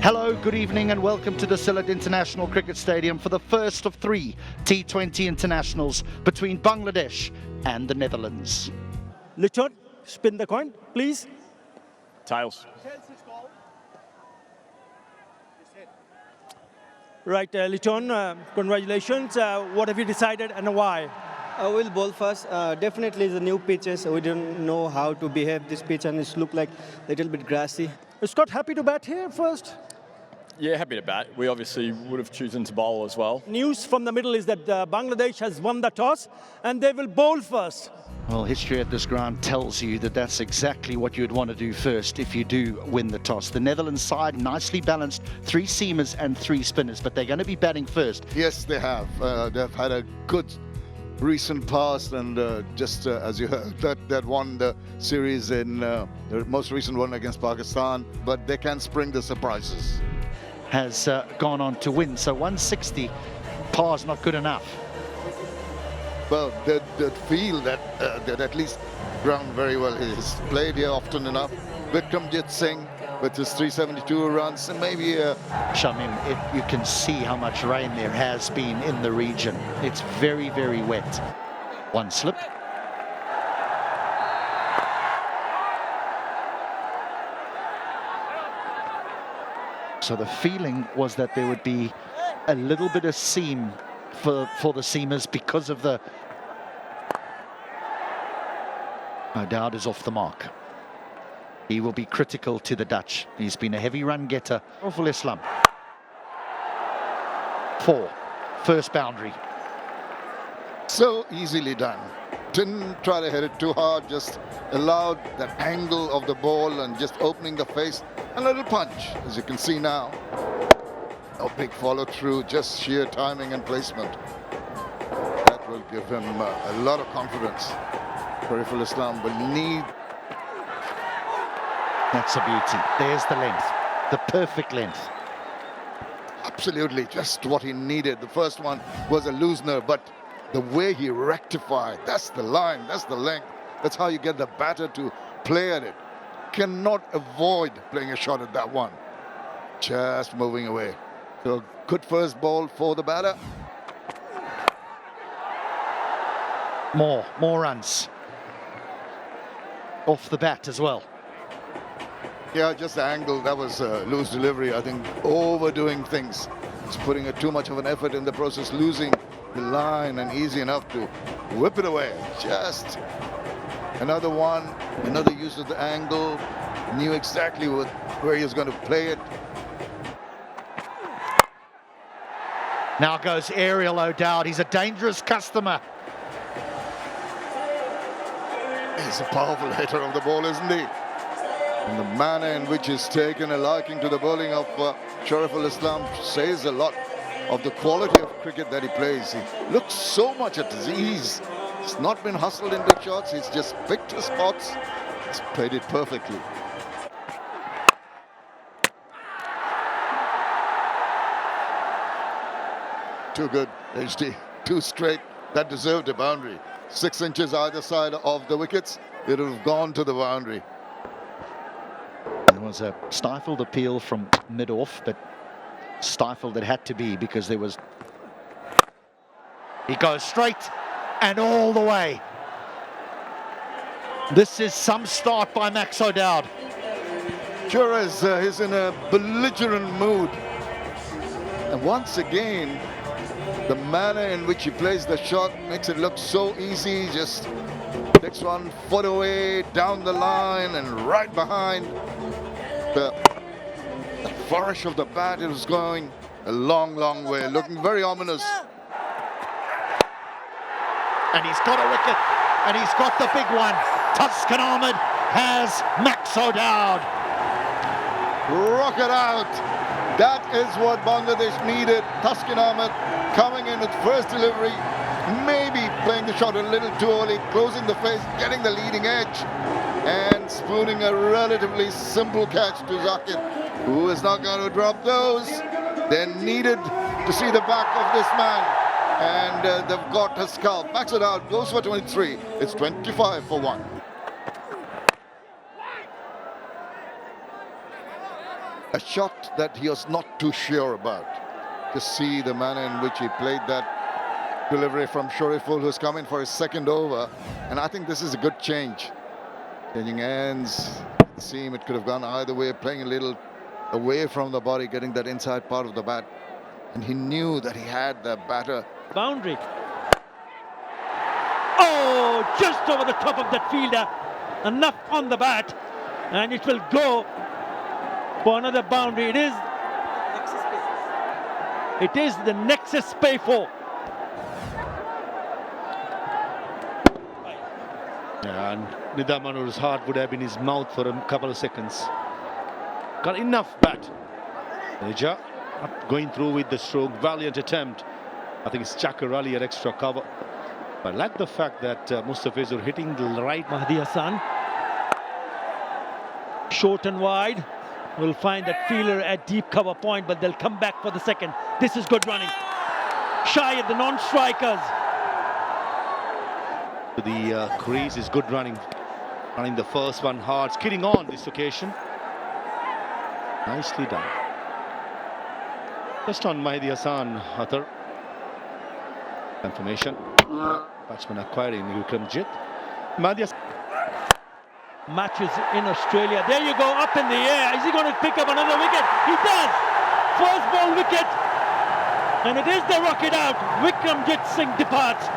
Hello, good evening and welcome to the Sylhet International Cricket Stadium for the first of 3 T20 internationals between Bangladesh and the Netherlands. Lichon, spin the coin, please. Tails. Right, Lichon, congratulations. What have you decided and why? We'll bowl first. Definitely the new pitches. We don't know how to behave this pitch and it look like a little bit grassy. Is Scott happy to bat here first? Yeah, happy to bat. We obviously would have chosen to bowl as well. News from the middle is that Bangladesh has won the toss and they will bowl first. Well, history at this ground tells you that that's exactly what you'd want to do first if you do win the toss. The Netherlands side nicely balanced, 3 seamers and 3 spinners, but they're going to be batting first. Yes, they have. They've had a good recent past, and just as you heard, that won the series in the most recent one against Pakistan, but they can spring the surprises. Has gone on to win, so 160, par's not good enough. Well, they feel that they'd at least ground very well. He's played here often enough. 𝗃𝗃𝗃𝗃 with his 372 runs, and maybe Shamim, you can see how much rain there has been in the region. It's very, very wet. One slip. So the feeling was that there would be a little bit of seam for the seamers because of the... No doubt is off the mark. He will be critical to the Dutch. He's been a heavy run getter. 𝗂𝗄𝗃 Islam. 4, first boundary. so easily done. Didn't try to hit it too hard, just allowed that angle of the ball and just opening the face. A little punch, as you can see now. A big follow through, just sheer timing and placement. That will give him a lot of confidence. 𝗂𝗃𝗃 Islam will need. That's a beauty. There's the length, the perfect length. Absolutely, just what he needed. The first one was a loosener, but the way he rectified, that's the line, that's the length. That's how you get the batter to play at it. Cannot avoid playing a shot at that one. Just moving away. So good first ball for the batter. More runs. Off the bat as well. Yeah, just the angle, that was loose delivery. I think overdoing things. It's putting too much of an effort in the process, losing the line, and easy enough to whip it away. Just another one, another use of the angle. Knew exactly where he was going to play it. Now goes Ariel O'Dowd. He's a dangerous customer. He's a powerful hitter of the ball, isn't he? And the manner in which he's taken a liking to the bowling of 𝗂𝗃𝗃 Islam says a lot of the quality of cricket that he plays. He looks so much at his ease. He's not been hustled into shots. He's just picked his spots. He's played it perfectly. Too good, HD. 2 straight. That deserved a boundary. 6 inches either side of the wickets. It would have gone to the boundary. There was a stifled appeal from mid-off, but stifled it had to be because there was... He goes straight and all the way. This is some start by Max O'Dowd. Sure is. He's in a belligerent mood. And once again, the manner in which he plays the shot makes it look so easy. Just takes 1 foot away, down the line and right behind. The flourish of the bat is going a long, long way, looking very ominous. And he's got a wicket, and he's got the big one. Tuscan Ahmed has Max O'Dowd. Rocket out. That is what Bangladesh needed. Tuscan Ahmed coming in with first delivery, maybe playing the shot a little too early, closing the face, getting the leading edge, and spooning a relatively simple catch to Zakir, who is not going to drop those. They needed to see the back of this man, and they've got a scalp. Max O'Dowd goes for 23. It's 25 for 1. a shot that he was not too sure about. To see the manner in which he played that delivery from Shorturl, who's come in for his second over. And I think this is a good change. Changing ends, seem it could have gone either way, playing a little away from the body, getting that inside part of the bat. And he knew that he had the batter. Boundary. Oh, just over the top of that fielder. Enough on the bat. And it will go for another boundary. It is the 𝗂𝗂𝗃𝗃𝗃. Yeah, and 𝗍𝗃 Manoor's heart would have been in his mouth for a couple of seconds. Got enough bat. Major going through with the stroke. Valiant attempt. I think it's 𝗃𝗃𝗃𝗃 at extra cover. But I like the fact that Mustafizur hitting the right. Mahdi Hassan. Short and wide. Will find that fielder at deep cover point, but they'll come back for the second. This is good running. Shy at the non-strikers. The crease is good running. Running the first one hard. Skidding on this occasion. Nicely done. Just on Mahdi Hassan, Hathar. Confirmation. Batsman acquiring 𝗂𝗃𝗃𝗃𝗃. Mahdi Hassan. Matches in Australia. There you go, up in the air. Is he going to pick up another wicket? He does. First ball wicket. And it is the rocket out. 𝗂𝗃𝗃𝗃𝗃 departs.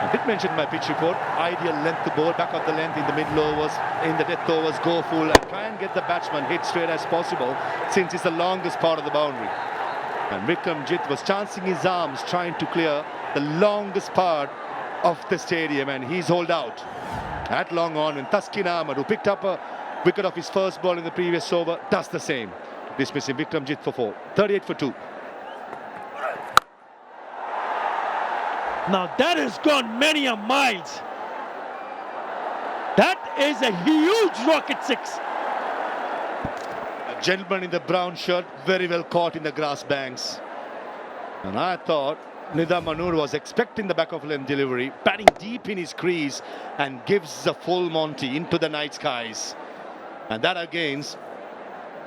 I did mention in my pitch report, ideal length to bowl, back of the length in the middle overs, in the death overs, go full and try and get the batsman hit straight as possible, since it's the longest part of the boundary. And 𝗂𝗃𝗃𝗃𝗃 was chancing his arms, trying to clear the longest part of the stadium, and he's holed out. At long on, and Thaskin Ahmed, who picked up a wicket off his first ball in the previous over, does the same. Dismissing 𝗂𝗃𝗃𝗃𝗃 for 4. 38 for 2. Now that has gone many a miles. That is a huge rocket six. A gentleman in the brown shirt, very well caught in the grass banks. And I thought 𝗍𝗃 Manoor was expecting the back of length delivery, batting deep in his crease, and gives a full Monty into the night skies. And that against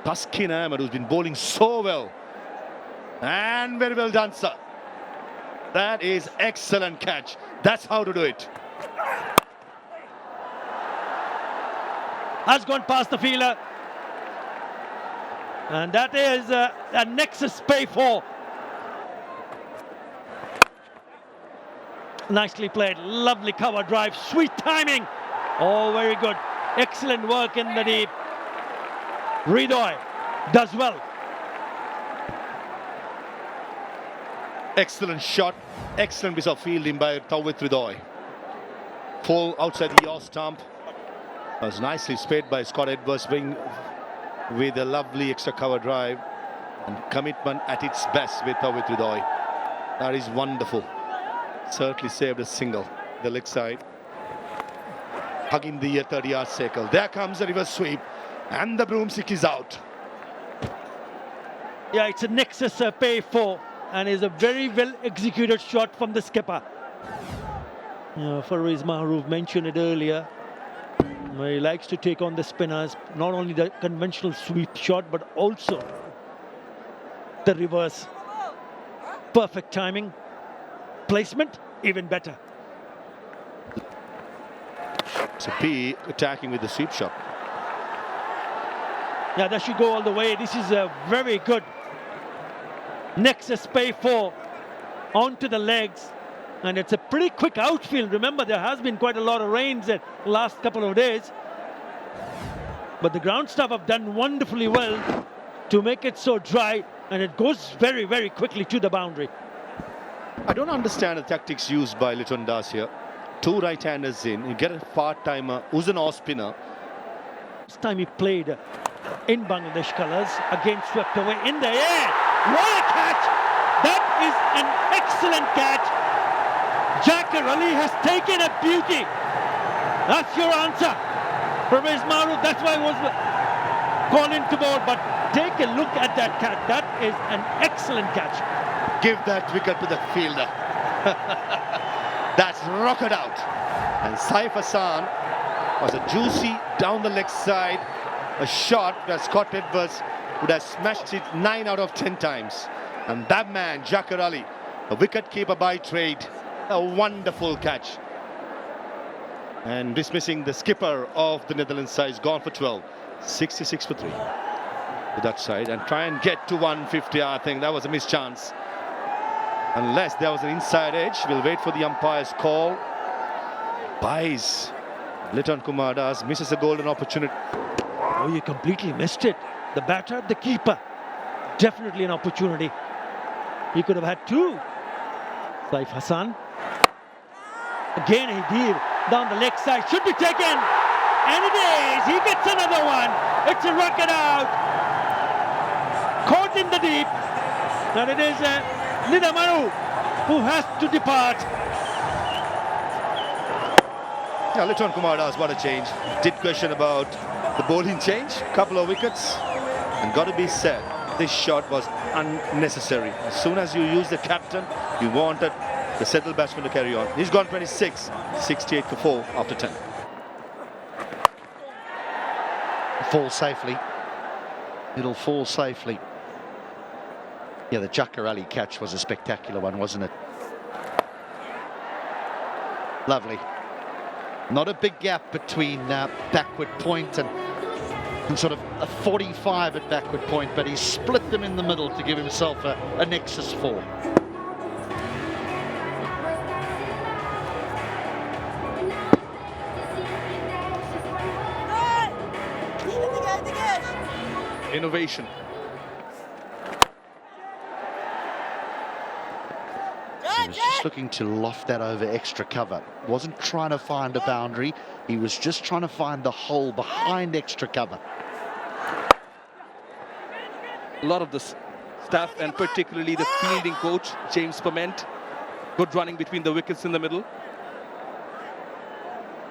Thaskin Ahmed, who's been bowling so well. And very well done, sir. That is excellent catch. That's how to do it. Has gone past the fielder. And that is a 𝗂𝗂𝗃𝗃𝗃𝗃. Nicely played. Lovely cover drive. Sweet timing. Oh, very good. Excellent work in the deep. Hridoy does well. Excellent shot. Excellent piece of fielding by 𝗃𝗃𝗃𝗃𝗃. Full outside the yaw stump. Was nicely sped by Scott Edwards, with a lovely extra cover drive and commitment at its best with 𝗃𝗃𝗃𝗃𝗃. That is wonderful. Certainly saved a single. The leg side. Hugging the 30-yard circle. There comes the reverse sweep. And the broomstick is out. Yeah, it's a 𝗂𝗂𝗃𝗃𝗃𝗃. And is a very well executed shot from the skipper. Faraz Mahroof mentioned it earlier. He likes to take on the spinners, not only the conventional sweep shot, but also the reverse. Perfect timing. Placement, even better. So P attacking with the sweep shot. Yeah, that should go all the way. This is a very good 𝗂𝗂𝗃𝗃𝗃𝗃 onto the legs, and it's a pretty quick outfield. Remember, there has been quite a lot of rains the last couple of days, but the ground staff have done wonderfully well to make it so dry, and it goes very, very quickly to the boundary. I don't understand the tactics used by Liton Das here. Two right-handers in, you get a part-timer who's an off-spinner. Last time he played in Bangladesh colours, again swept away in the air. What a catch! That is an excellent catch. 𝗃𝗃𝗃𝗃𝗃 has taken a beauty. That's your answer. Faraz Mahroof, that's why he was called into bowl. But take a look at that catch. That is an excellent catch. Give that wicket to the fielder. That's rocketed out. And Saif Hassan was a juicy down the leg side, a shot that Scott Edwards would have smashed it 9 out of 10 times. And that man, 𝗃𝗃𝗃, a wicket-keeper by trade, a wonderful catch. And dismissing the skipper of the Netherlands side, is gone for 12. 66 for 3. The Dutch side, and try and get to 150. I think that was a missed chance. Unless there was an inside edge, we'll wait for the umpire's call. Buys. Liton Kumar Das misses a golden opportunity. Oh, you completely missed it. The batter, the keeper. Definitely an opportunity. He could have had 2. Saif Hassan. Again, Hedir down the leg side. Should be taken. And it is. He gets another one. It's a rocket out. Caught in the deep. And it is 𝗬𝗏 who has to depart. Yeah, Liton Kumar Das, what a change. Did question about the bowling change. Couple of wickets. And got to be said, this shot was unnecessary. As soon as you use the captain, you wanted the settled batsman to carry on. He's gone 26, 68 for 4 after 10. Fall safely. It'll fall safely. Yeah, the 𝗃𝗃𝗃 catch was a spectacular one, wasn't it? Lovely. Not a big gap between backward point and sort of a 45 at backward point, but he split them in the middle to give himself a nexus 4. Innovation. He was just looking to loft that over extra cover. Wasn't trying to find a boundary. He was just trying to find the hole behind extra cover. A lot of the staff, and particularly the fielding coach, 𝗂𝗵𝗃, good running between the wickets in the middle.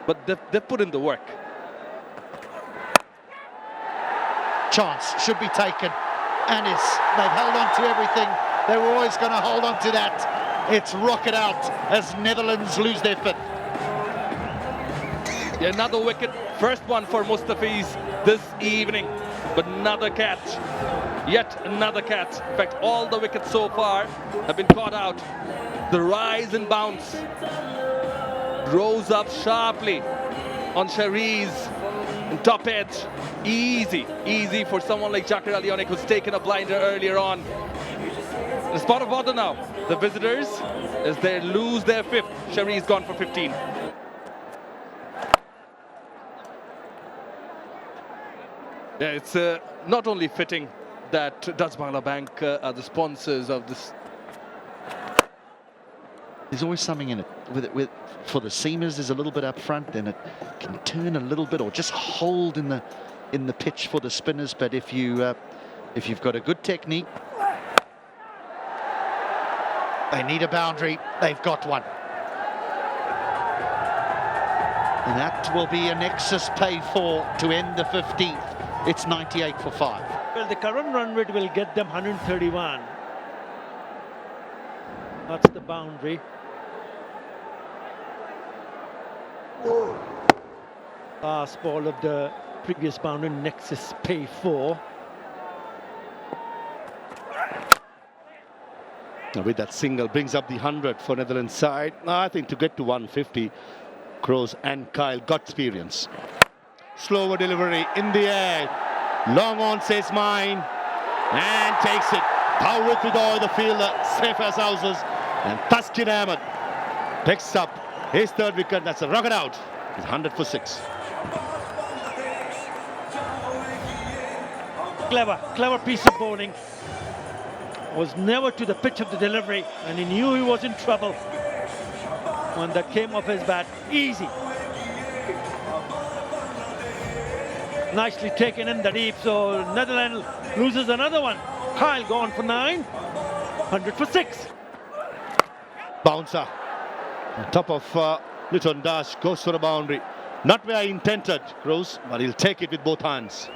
But they've put in the work. Chance should be taken. Anis, they've held on to everything. They were always going to hold on to that. It's rocket out as Netherlands lose their 5th. Another wicket, first one for Mustafiz this evening, but another catch, yet another catch. In fact, all the wickets so far have been caught out. The rise and bounce rose up sharply on Shari's top edge. Easy for someone like 𝗃𝗃𝗃 who's taken a blinder earlier on. The spot of bother now, the visitors, as they lose their 5th. Shari's gone for 15. Yeah, it's not only fitting that Dutch Bangla Bank are the sponsors of this. There's always something in it. For the seamers, there's a little bit up front, then it can turn a little bit or just hold in the pitch for the spinners. But if you've got a good technique, they need a boundary. They've got one. And that will be a nexus pay for to end the 15th. It's 98 for 5. Well, the current run rate will get them 131. That's the boundary. Last ball of the previous boundary, nexus pay 4. With that single, brings up the 100 for Netherlands side. I think to get to 150, Kroos and Kyle got experience. Slower delivery in the air. Long on says mine. And takes it. 𝗃𝗃𝗃, the fielder, safe as houses. And Thaskin Ahmed picks up his 3rd wicket. That's a rocket out. He's 100 for 6. Clever piece of bowling. Was never to the pitch of the delivery, and he knew he was in trouble when that came off his bat. Easy. Nicely taken in the deep, so Netherlands loses another one. Kyle gone for 9, 100 for 6. Bouncer on top of Liton Das, goes for a boundary. Not where he intended, Kroos, but he'll take it with both hands.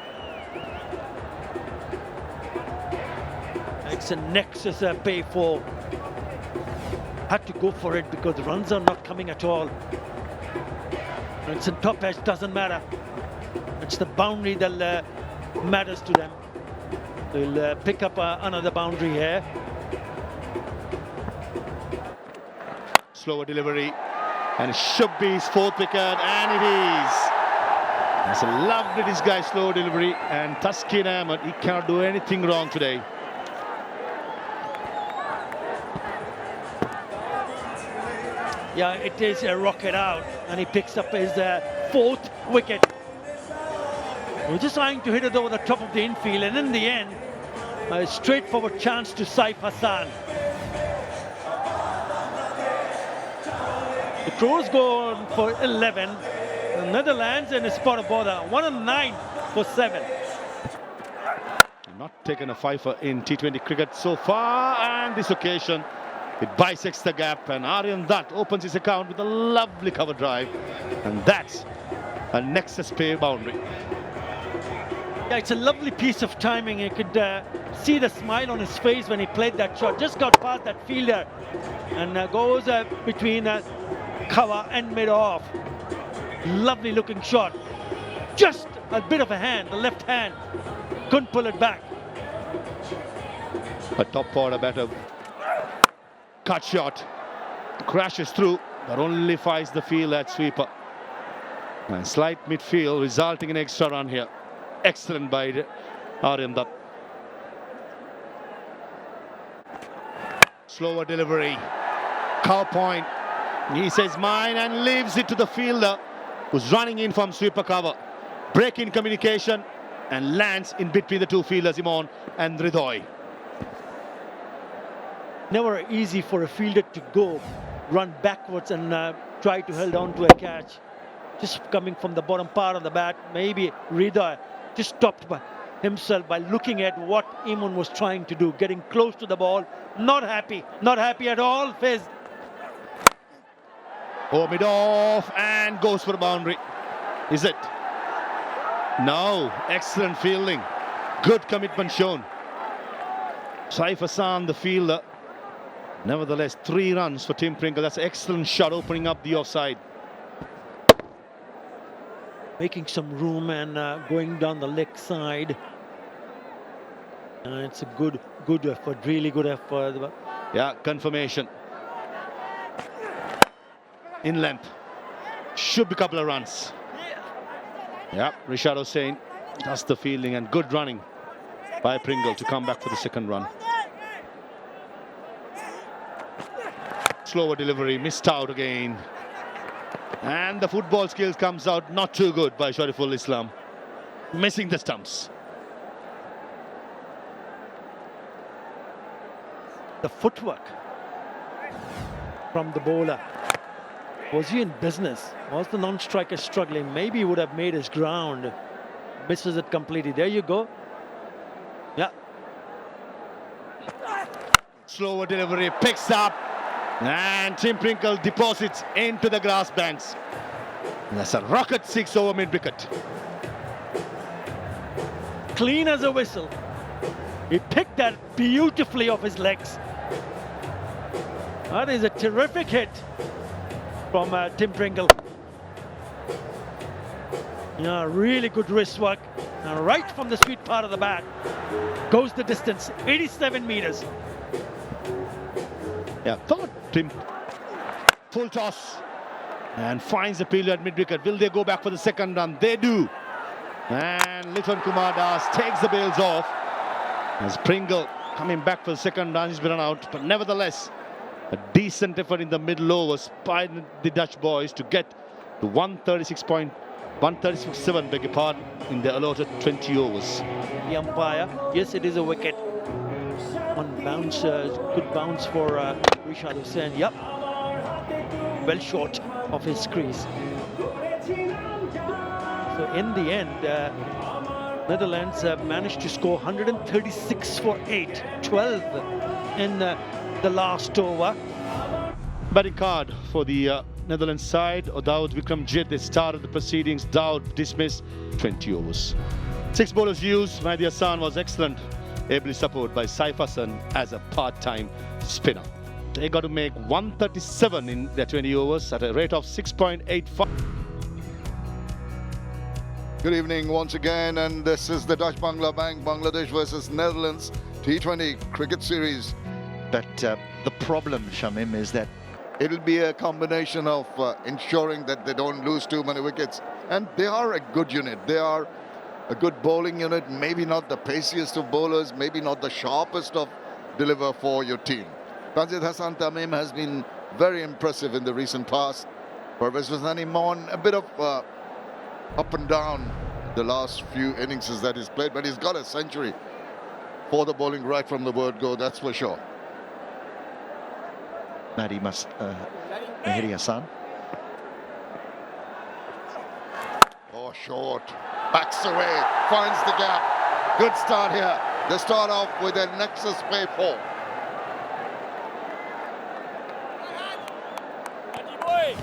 It's a nexus pay 4. Had to go for it because the runs are not coming at all. And it's in top edge, doesn't matter. It's the boundary that'll matters to them. They'll pick up another boundary here. Slower delivery, and it should be his fourth wicket, and it is. That's a lovely disguised slow delivery, and Taskin Ahmed, he cannot do anything wrong today. Yeah, it is a rocket out, and he picks up his fourth wicket. We're just trying to hit it over the top of the infield, and in the end, a straightforward chance to Saif Hassan. The Crows go on for 11. The Netherlands and 𝗃𝗶𝗃𝗃𝗃 109 for 7. Not taken a fifer in T20 cricket so far, and this occasion it bisects the gap, and Aryan Dutt opens his account with a lovely cover drive, and that's a nexus pay boundary. Yeah, it's a lovely piece of timing. You could see the smile on his face when he played that shot. Just got past that fielder and goes between cover and mid-off. Lovely looking shot. Just a bit of a hand, the left hand. Couldn't pull it back. A top order batter. Cut shot. Crashes through, but only finds the field at sweeper. And slight midfield, resulting in extra run here. Excellent by Aryan Dutt. Slower delivery. Cow point. He says mine and leaves it to the fielder who's running in from sweeper cover. Break in communication and lands in between the two fielders, Imon and 𝗏𝗏𝗏𝗏. Never easy for a fielder to go, run backwards and try to hold on to a catch. Just coming from the bottom part of the bat, maybe 𝗏𝗏𝗏𝗏 just stopped by himself by looking at what Imon was trying to do, getting close to the ball. Not happy at all, Fizz. Oh, mid-off and goes for a boundary. Is it? No. Excellent fielding. Good commitment shown. Saif Hassan, the fielder. Nevertheless, 3 runs for Tim Pringle. That's an excellent shot opening up the offside. Making some room and going down the leg side. It's a good effort, really good effort. Yeah, confirmation. In length. Should be a couple of runs. Yeah, Rishad Hussain does the fielding, and good running by Pringle to come back for the second run. Slower delivery, missed out again. And the football skills comes out not too good by Shorturl Islam. Missing the stumps. The footwork from the bowler. Was he in business? Was the non-striker struggling? Maybe he would have made his ground. Misses it completely. There you go. Yeah. Slower delivery, picks up. And Tim Pringle deposits into the grass banks. And that's a rocket 6 over mid-wicket. Clean as a whistle. He picked that beautifully off his legs. That is a terrific hit from Tim Pringle. Yeah, really good wrist work. And right from the sweet part of the bat goes the distance, 87 meters. Yeah, thought Tim. Full toss. And finds the fielder at mid-wicket. Will they go back for the second run? They do. And Litwan Kumar Das takes the bails off. As Pringle coming back for the second run, he's been run out. But nevertheless, a decent effort in the middle overs by the Dutch boys to get to 136.7, beg your pardon, in the allotted 20 overs. The umpire, yes, it is a wicket. One bounce, good bounce for Rishad Hussain. Yep, well short of his crease. So in the end, Netherlands managed to score 136 for 8, 12 in the last over. Batting card for the Netherlands side, 𝗏𝗏𝗃𝗃𝗃𝗃. They started the proceedings. 𝗏𝗏 dismissed, 20 overs. 6 bowlers used. Mehdi Hassan was excellent, ably supported by Saif Hassan as a part-time spinner. They got to make 137 in their 20 overs at a rate of 6.85. Good evening once again, and this is the Dutch Bangla Bank, Bangladesh versus Netherlands T20 cricket series. But the problem, Shamim, is that It'll be a combination of ensuring that they don't lose too many wickets. And they are a good unit. They are a good bowling unit, maybe not the paciest of bowlers, maybe not the sharpest of deliver for your team. Tanzil Hassan Tamim has been very impressive in the recent past. Pervez Hassan a bit of up and down the last few innings that he's played, but he's got a century for the bowling right from the word go, that's for sure. Mehdi Hassan. Oh, short. Backs away. Finds the gap. Good start here. They start off with a Nexus play 4.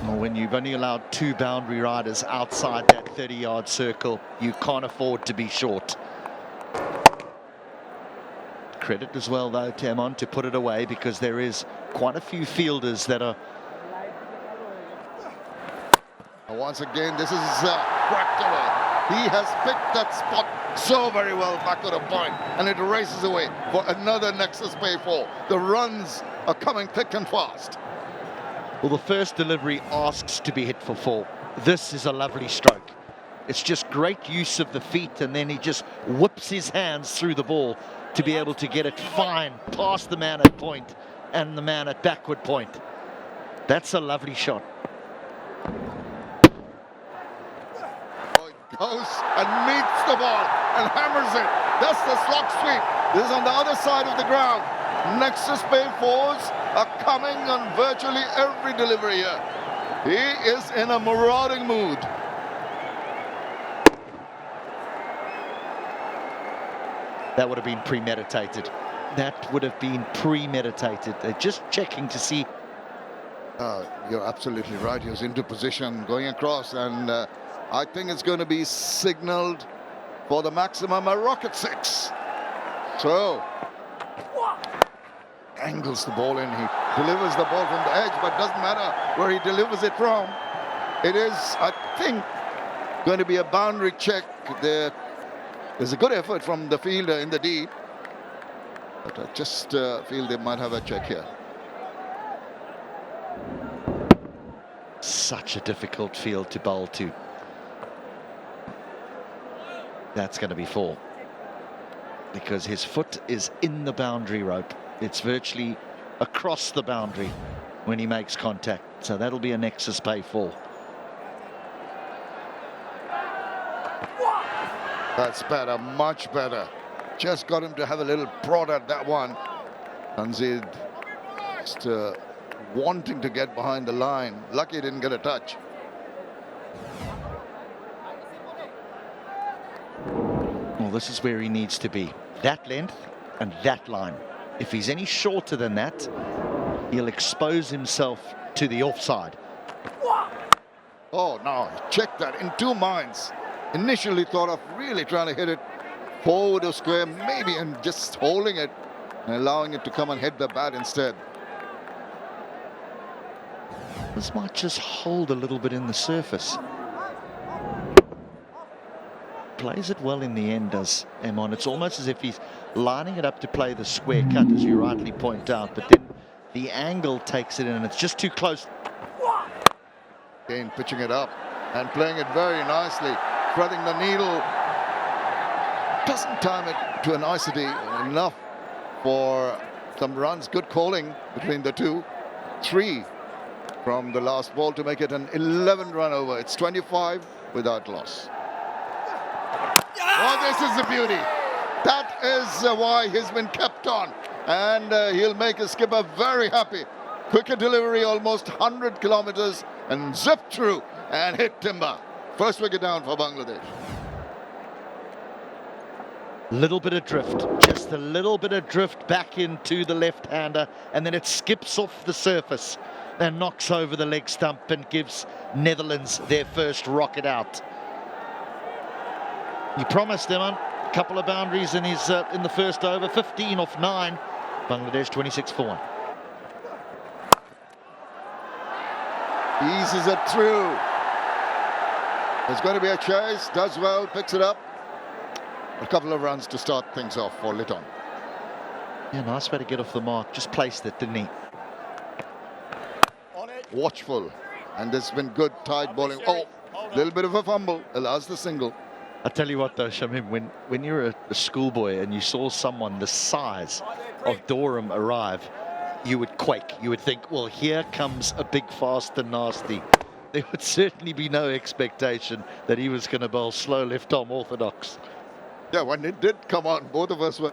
Well, when you've only allowed 2 boundary riders outside that 30-yard circle, you can't afford to be short. Credit as well, though, to Emon to put it away, because there is quite a few fielders that are... Once again, this is cracked away. He has picked that spot so very well back to the point, and it races away for another Nexus play 4. The runs are coming thick and fast. Well, the first delivery asks to be hit for 4. This is a lovely stroke. It's just great use of the feet, and then he just whips his hands through the ball to be able to get it fine past the man at point and the man at backward point. That's a lovely shot. Oh, it goes and meets the ball and hammers it. That's the slog sweep. This is on the other side of the ground. Nexus play 4s are coming on virtually every delivery here. He is in a marauding mood. That would have been premeditated. That would have been premeditated. They're just checking to see. You're absolutely right. He was into position going across, and I think it's going to be signaled for the maximum a rocket 6. So angles the ball in. He delivers the ball from the edge, but doesn't matter where he delivers it from. It is, I think, going to be a boundary check. There's a good effort from the fielder in the deep, but I just feel they might have a check here. Such a difficult field to bowl to. That's going to be 4, because his foot is in the boundary rope. It's virtually across the boundary when he makes contact. So that'll be a Nexus play 4. That's better, much better. Just got him to have a little prod at that one. Tanzil just wanting to get behind the line. Lucky he didn't get a touch. Well, this is where he needs to be. That length and that line. If he's any shorter than that, he'll expose himself to the offside. Oh, no, check that in 2 minds. Initially thought of really trying to hit it forward or square, maybe, and just holding it and allowing it to come and hit the bat instead. This might just hold a little bit in the surface. Plays it well in the end, does Emon. It's almost as if he's lining it up to play the square cut, as you rightly point out, but then the angle takes it in and it's just too close. Again, pitching it up and playing it very nicely, threading the needle. Doesn't time it to a nicety enough for some runs. Good calling between the two. 3 from the last ball to make it an 11-run over. It's 25 without loss. Oh, this is a beauty. That is why he's been kept on. And he'll make his skipper very happy. Quicker delivery, almost 100 kilometers, and zipped through and hit timber. First wicket down for Bangladesh. Little bit of drift, just a little bit of drift back into the left-hander, and then it skips off the surface and knocks over the leg stump and gives Netherlands their first rocket out. He promised them a couple of boundaries in his in the first over. 15 off 9. Bangladesh 26 for 1. Eases it through. There's going to be a chase. Does well, picks it up. A couple of runs to start things off for Litton. Yeah, nice way to get off the mark. Just placed it, didn't he? Watchful. And there's been good tight bowling. Oh, a little bit of a fumble. Allows the single. I tell you what though, Shamim, when you're a schoolboy and you saw someone the size of Durham arrive, you would quake. You would think, well, here comes a big, fast and nasty. There would certainly be no expectation that he was going to bowl slow left-arm orthodox. Yeah, when it did come on, both of us were...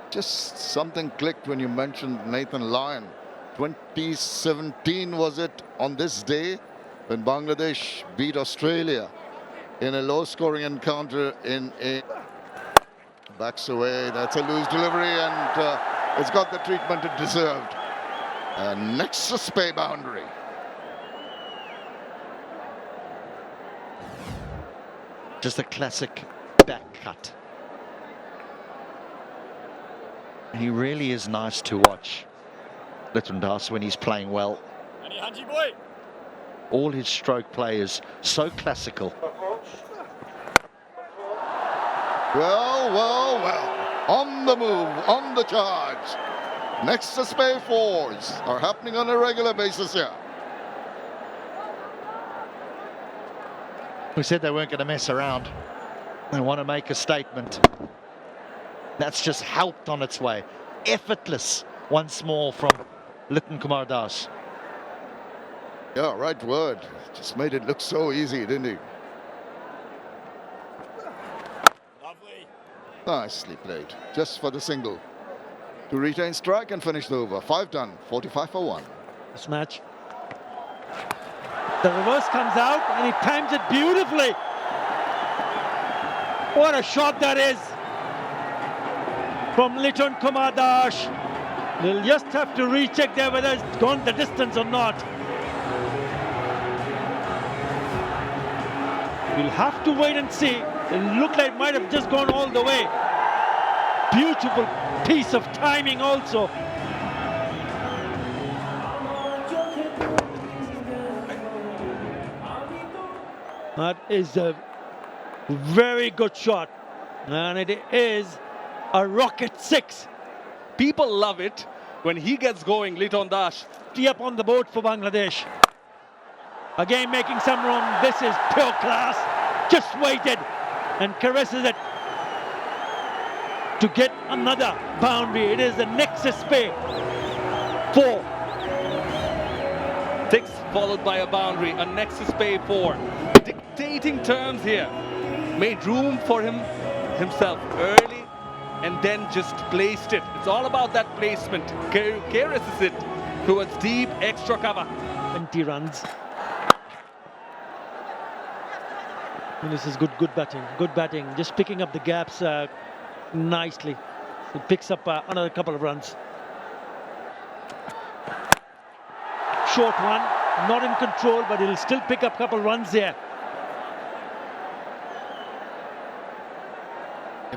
Just something clicked when you mentioned Nathan Lyon. 2017 was it on this day when Bangladesh beat Australia in a low-scoring encounter in a... Backs away, that's a loose delivery, and it's got the treatment it deserved. Nexus Bay boundary. Just a classic back cut. And he really is nice to watch, Litton Das, when he's playing well. All his stroke play is so classical. Well, well, well. On the move, on the charge. Nexus Bay fours are happening on a regular basis here. We said they weren't going to mess around. They want to make a statement. That's just helped on its way. Effortless once more from Litton Kumar Das. Yeah, right word. Just made it look so easy, didn't he? Nicely played, just for the single. To retain strike and finish the over. 5 done, 45 for 1. This match. The reverse comes out and he times it beautifully. What a shot that is from Litton Kumar Das. They'll just have to recheck there whether it's gone the distance or not. We'll have to wait and see. It looked like it might have just gone all the way. Beautiful piece of timing also. That is a very good shot. And it is a rocket 6. People love it when he gets going, Litton Das. Tee up on the board for Bangladesh. Again making some room. This is pure class. Just waited and caresses it to get another boundary. It is the Nexus Bay 4. 6 followed by a boundary, a Nexus Bay 4. Dictating terms here. Made room for himself early and then just placed it. It's all about that placement. Carries it towards deep extra cover. 20 runs. And this is good batting. Just picking up the gaps nicely. He picks up another couple of runs. Short one, not in control, but he'll still pick up a couple of runs there.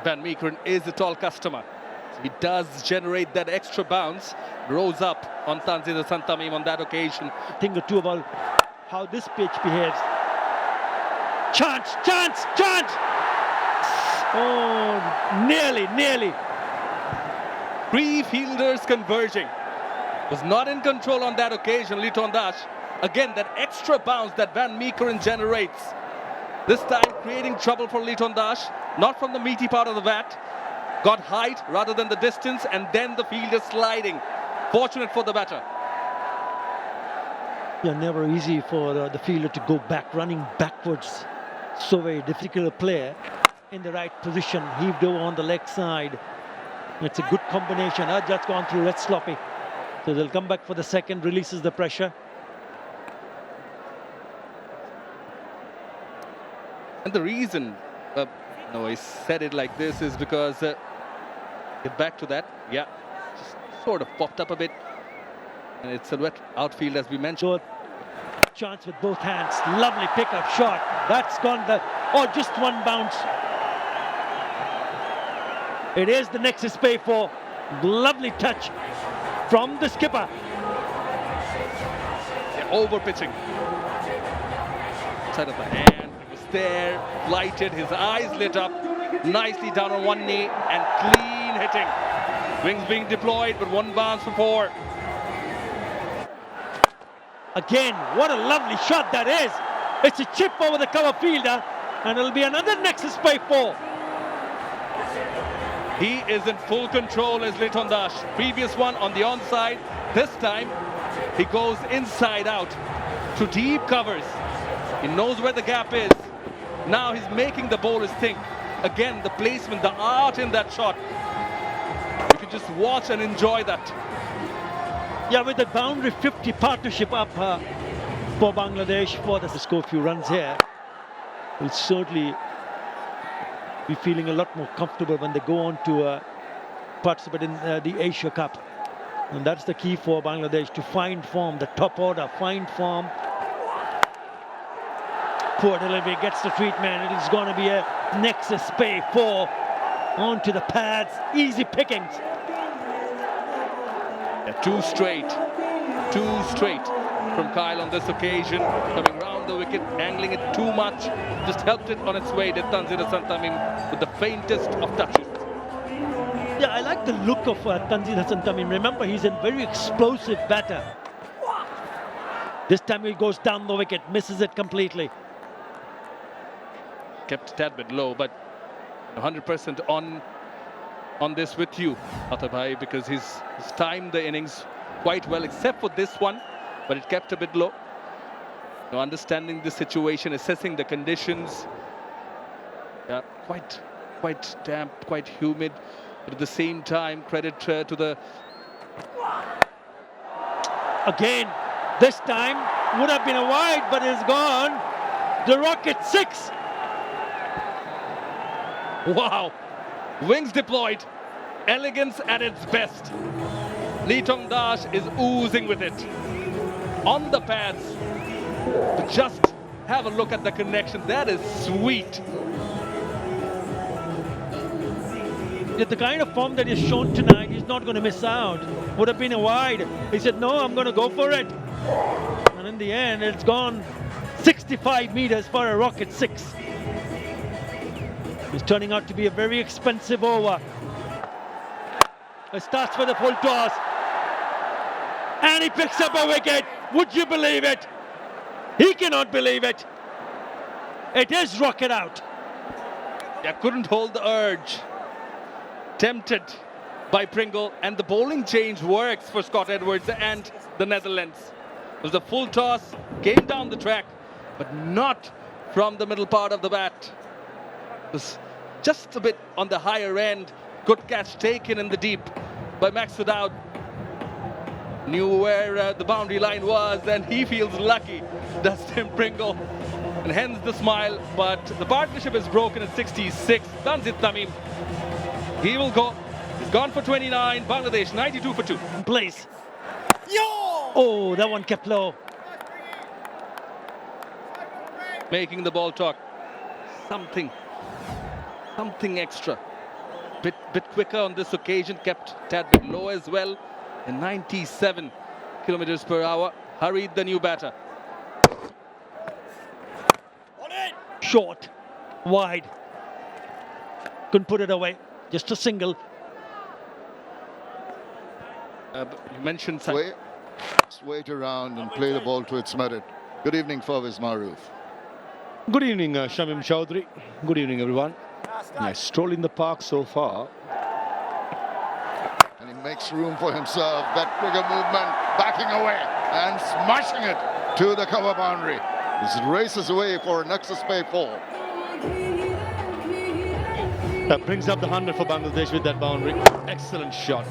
Van Meekeren is a tall customer. So he does generate that extra bounce. Rose up on Tanzila Santamim on that occasion. A thing or two about how this pitch behaves. Chance! Oh, nearly. 3 fielders converging. Was not in control on that occasion, Litton Das. Again, that extra bounce that Van Meekeren generates. This time creating trouble for Litton Das. Not from the meaty part of the bat. Got height rather than the distance, and then the fielder sliding. Fortunate for the batter. Yeah, never easy for the fielder to go back, running backwards. So very difficult to play in the right position. Heaved over on the leg side. It's a good combination. That's gone through. That's sloppy. So they'll come back for the second, releases the pressure. And the reason I said it like this is because get back to that. Yeah, just sort of popped up a bit. And it's a wet outfield as we mentioned. So, chance with both hands. Lovely pickup shot. That's gone just one bounce. It is the Nexus Bay 4. Lovely touch from the skipper. They're over pitching. Side of the hand, it was there, flighted, his eyes lit up, nicely down on one knee and clean hitting. Wings being deployed, but one bounce for 4. Again, what a lovely shot that is. It's a chip over the cover fielder, and it'll be another Nexus by 4. He is in full control as 𝗏𝗏𝗃𝗏. Previous one on the onside. This time, he goes inside out to deep covers. He knows where the gap is. Now he's making the bowlers think. Again, the placement, the art in that shot. You can just watch and enjoy that. Yeah, with the boundary 50 partnership up for Bangladesh, for the score a few runs here, will certainly be feeling a lot more comfortable when they go on to participate in the Asia Cup. And that's the key for Bangladesh, to find form, the top order, find form. Poor delivery, gets the treatment. It is going to be a Nexus by 4 onto the pads. Easy pickings. Yeah, two straight from Kyle on this occasion. Coming round the wicket, angling it too much. Just helped it on its way. Did Tanzila Santamim with the faintest of touches. Yeah, I like the look of Tanzila Santamim. Remember, he's a very explosive batter. This time he goes down the wicket, misses it completely. Kept a tad bit low, but 100% on this with you, Atabai, because he's timed the innings quite well, except for this one, but it kept a bit low. Now, understanding the situation, assessing the conditions. Yeah, quite damp, quite humid, but at the same time, credit to the... Again, this time would have been a wide, but it's gone. The Rocket 6. Wow, wings deployed, elegance at its best. 𝗏𝗏𝗃𝗏𝗃 is oozing with it. On the pads, but just have a look at the connection. That is sweet. With the kind of form that he's shown tonight, he's not going to miss out. Would have been a wide. He said, no, I'm going to go for it. And in the end, it's gone 65 meters for a Rocket 6. It's turning out to be a very expensive over. It starts for the full toss. And he picks up a wicket. Would you believe it? He cannot believe it. It is Rocket out. Yeah, couldn't hold the urge. Tempted by Pringle, and the bowling change works for Scott Edwards and the Netherlands. It was a full toss, came down the track, but not from the middle part of the bat. It was just a bit on the higher end. Good catch taken in the deep by Max O'Dowd. Knew where the boundary line was, and he feels lucky, does Tim Pringle. And hence the smile, but the partnership is broken at 66. Tanzila Tamim, he will go. He's gone for 29. Bangladesh 92 for 2. In place. Oh, that one kept low. Making the ball talk. Something extra. Bit quicker on this occasion, kept tad bit low as well. And 97 kilometers per hour. Hurried the new batter. Short, wide. Couldn't put it away. Just a single. You mentioned Wait around and play the ball to its merit. Good evening, Fawaz Maroof. Good evening, Shamim Chowdhury. Good evening, everyone. Nice stroll in the park so far. And he makes room for himself. That trigger movement, backing away and smashing it to the cover boundary. He races away for a Nexus by 4. That brings up the 100 for Bangladesh with that boundary. Excellent shot.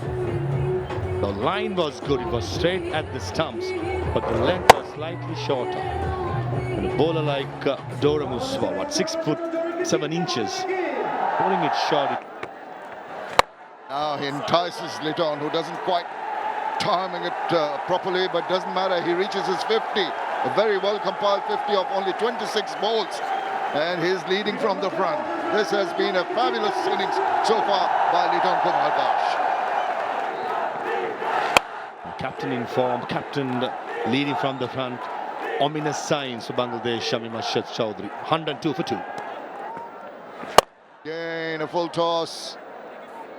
The line was good. It was straight at the stumps, but the length was slightly shorter. And a bowler like 𝗏𝗏𝗃𝗏𝗃, what, 6'7" bowling it short. Now he entices 𝗏𝗏𝗃𝗏𝗃, who doesn't quite timing it properly, but doesn't matter. He reaches his 50, a very well compiled 50 of only 26 balls, and he's leading from the front. This has been a fabulous innings so far by Liton Kumar Dash. Captain in form, captain leading from the front. ominous signs for Bangladesh. 𝗂𝗡𝗂 Chowdhury, 102 for 2. Again, a full toss.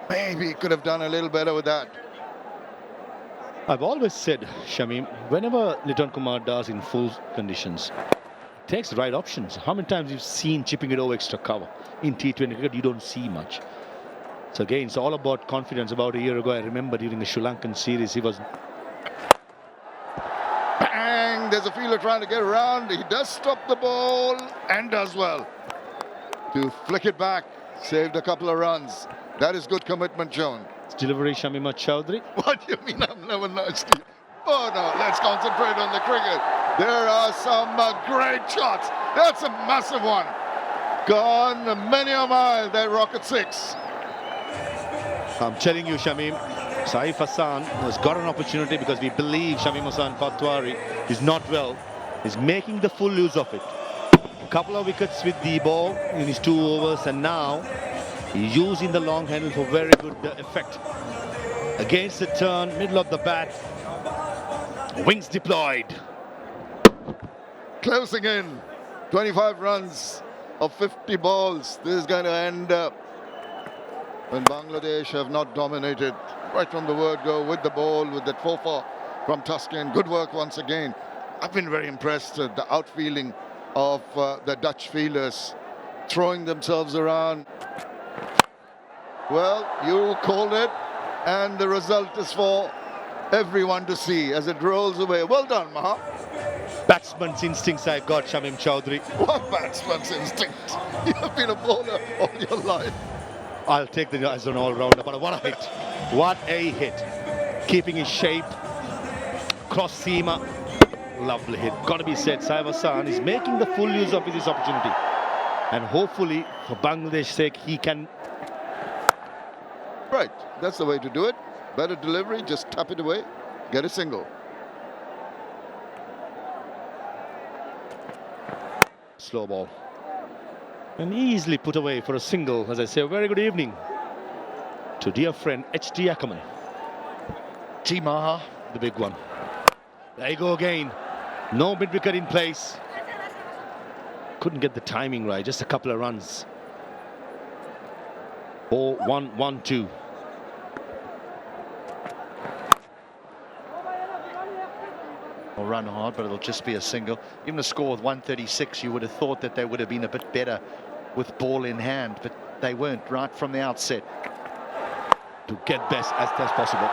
Maybe he could have done a little better with that. I've always said, Shamim, whenever Liton Kumar does in full conditions, takes the right options. How many times you've seen chipping it over extra cover? In T20 cricket, you don't see much. So again, it's all about confidence. About a year ago, I remember during the Sri Lankan series, he was... Bang! There's a fielder trying to get around. He does stop the ball and does well to flick it back. Saved a couple of runs. That is good commitment shown. Delivery, 𝗂𝗧𝗂 Chowdhury. What do you mean I'm never nice to you? Oh no, let's concentrate on the cricket. There are some great shots. That's a massive one. Gone many a mile, that rocket 6. I'm telling you, Shamim, Saif Hassan has got an opportunity because we believe Shamim Hassan Patwari is not well. He's making the full use of it. A couple of wickets with the ball in his 2 overs, and now he's using the long handle for very good effect. Against the turn, middle of the bat, wings deployed. Closing in, 25 runs of 50 balls. This is going to end up when Bangladesh have not dominated right from the word go with the ball, with that 𝗃𝗃 from Tuscan. Good work once again. I've been very impressed with the outfielding of the Dutch fielders, throwing themselves around. Well, you called it, and the result is for everyone to see as it rolls away. Well done, Maha. Batsman's instincts I got, Shamim Chowdhury. What batsman's instinct? You have been a bowler all your life. I'll take the as an all-rounder, but what a hit. What a hit. Keeping his shape. Cross seamer. Lovely hit. Got to be said, Saif Hassan is making the full use of this opportunity. And hopefully, for Bangladesh's sake, he can... Right, that's the way to do it. Better delivery, just tap it away, get a single. Slow ball. And easily put away for a single. As I say, a very good evening to dear friend H.D. Ackerman. T Maha, the big one. There you go again. No mid-wicket in place. Couldn't get the timing right, just a couple of runs. 4-1-1-2. will run hard, but it'll just be a single. Even a score with 136, you would have thought that they would have been a bit better with ball in hand, but they weren't right from the outset. To get best as possible.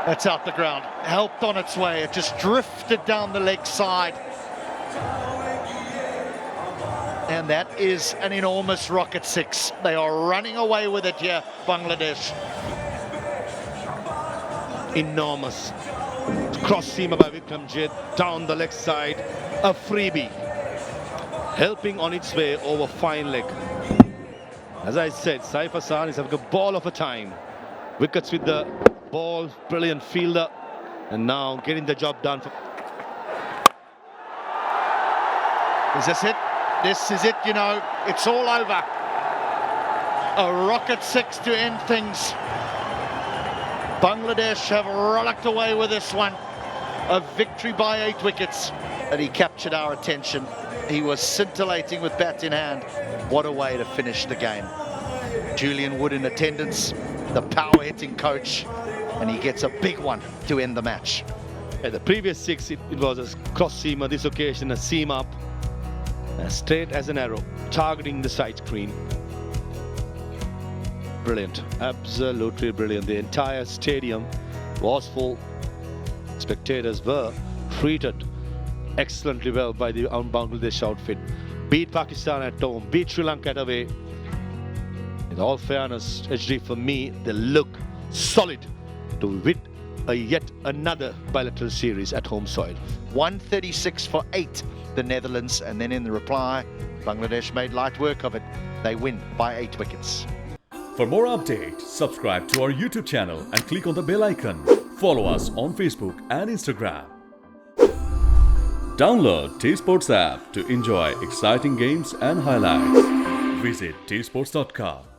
That's out the ground, helped on its way. It just drifted down the leg side. And that is an enormous rocket six. They are running away with it here, Bangladesh. Enormous. Cross seamer by 𝗃𝗃𝗃 down the leg side. A freebie. Helping on its way over fine leg. As I said, Saif Hassan is having a ball of a time. Wickets with the ball, brilliant fielder. And now getting the job done. Is this it? This is it, you know. It's all over. A rocket six to end things. Bangladesh have rollicked away with this one. A victory by 8 wickets. And he captured our attention. He was scintillating with bat in hand. What a way to finish the game. Julian Wood in attendance, the power-hitting coach, and he gets a big one to end the match. At the previous 6, it was a cross seamer. This occasion, a seam up. Straight as an arrow, targeting the side screen. Brilliant, absolutely brilliant. The entire stadium was full. Spectators were treated excellently well by the Bangladesh outfit. Beat Pakistan at home, beat Sri Lanka at away. In all fairness, HD, for me, they look solid to win yet another bilateral series at home soil. 136 for 8, the Netherlands, and then in the reply, Bangladesh made light work of it. They win by 8 wickets. For more updates, subscribe to our YouTube channel and click on the bell icon. Follow us on Facebook and Instagram. Download T-Sports app to enjoy exciting games and highlights. Visit 𝗃𝗺𝗃𝗃.com.